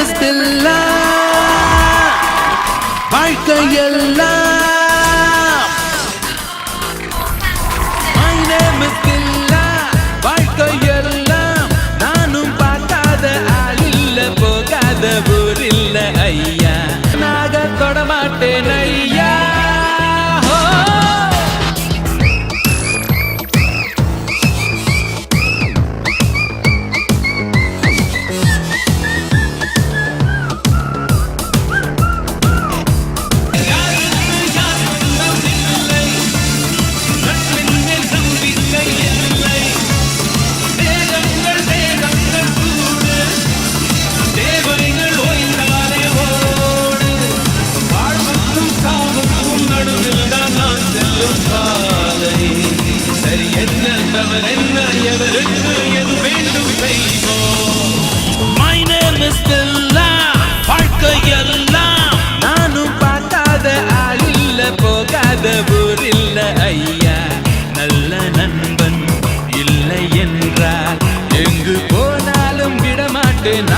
is Stella. வாழ்க்கையெல்லாம் My name is Stella. வாழ்க்கையெல்லாம் நானும் பார்க்காத ஆள் இல்ல, போகாத ஊர் இல்ல ஐயா, நாக தொடமாட்டேன் ஐயா. My name is Stella. வாழ்க்கையெல்லாம் நானும் பார்க்காத ஆள் இல்ல, போகாத ஊர் இல்ல ஐயா, நல்ல நண்பன் இல்லை என்றால் எங்கு போனாலும் விடமாட்டேன்.